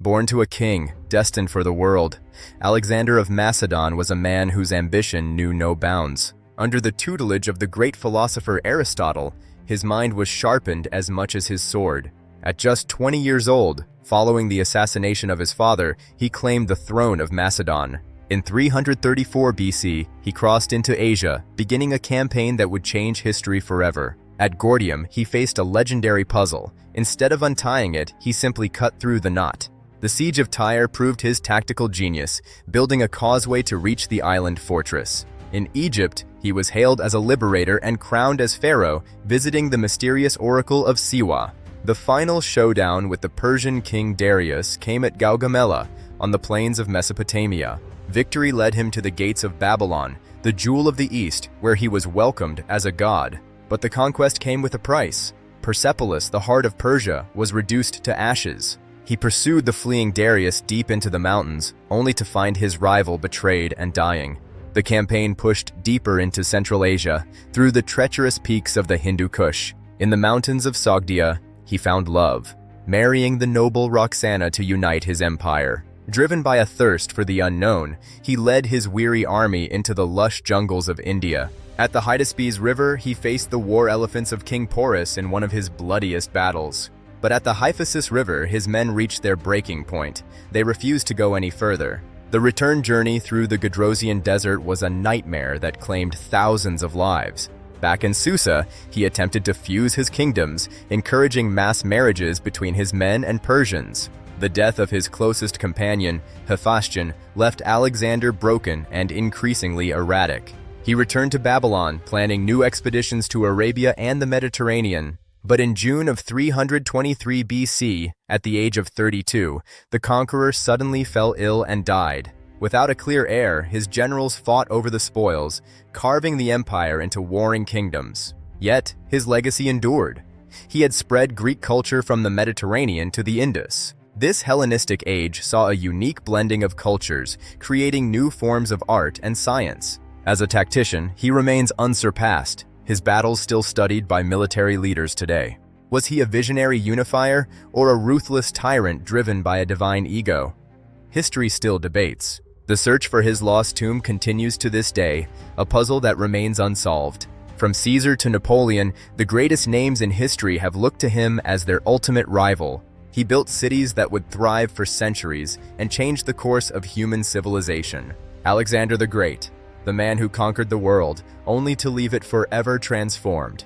Born to a king, destined for the world, Alexander of Macedon was a man whose ambition knew no bounds. Under the tutelage of the great philosopher Aristotle, his mind was sharpened as much as his sword. At just 20 years old, following the assassination of his father, he claimed the throne of Macedon. In 334 BC, he crossed into Asia, beginning a campaign that would change history forever. At Gordium, he faced a legendary puzzle. Instead of untying it, he simply cut through the knot. The siege of Tyre proved his tactical genius, building a causeway to reach the island fortress. In Egypt, he was hailed as a liberator and crowned as pharaoh, visiting the mysterious oracle of Siwa. The final showdown with the Persian king Darius came at Gaugamela, on the plains of Mesopotamia. Victory led him to the gates of Babylon, the jewel of the East, where he was welcomed as a god. But the conquest came with a price. Persepolis, the heart of Persia, was reduced to ashes. He pursued the fleeing Darius deep into the mountains, only to find his rival betrayed and dying. The campaign pushed deeper into Central Asia, through the treacherous peaks of the Hindu Kush. In the mountains of Sogdia, he found love, marrying the noble Roxana to unite his empire. Driven by a thirst for the unknown, he led his weary army into the lush jungles of India. At the Hydaspes River, he faced the war elephants of King Porus in one of his bloodiest battles. But at the Hyphasis River, his men reached their breaking point. They refused to go any further. The return journey through the Gedrosian desert was a nightmare that claimed thousands of lives. Back in Susa, he attempted to fuse his kingdoms, encouraging mass marriages between his men and Persians. The death of his closest companion, Hephaestion, left Alexander broken and increasingly erratic. He returned to Babylon, planning new expeditions to Arabia and the Mediterranean. But in June of 323 BC, at the age of 32, the Conqueror suddenly fell ill and died. Without a clear heir, his generals fought over the spoils, carving the empire into warring kingdoms. Yet, his legacy endured. He had spread Greek culture from the Mediterranean to the Indus. This Hellenistic age saw a unique blending of cultures, creating new forms of art and science. As a tactician, he remains unsurpassed, his battles still studied by military leaders today. Was he a visionary unifier or a ruthless tyrant driven by a divine ego? History still debates. The search for his lost tomb continues to this day, a puzzle that remains unsolved. From Caesar to Napoleon, the greatest names in history have looked to him as their ultimate rival. He built cities that would thrive for centuries and changed the course of human civilization. Alexander the Great, the man who conquered the world, only to leave it forever transformed.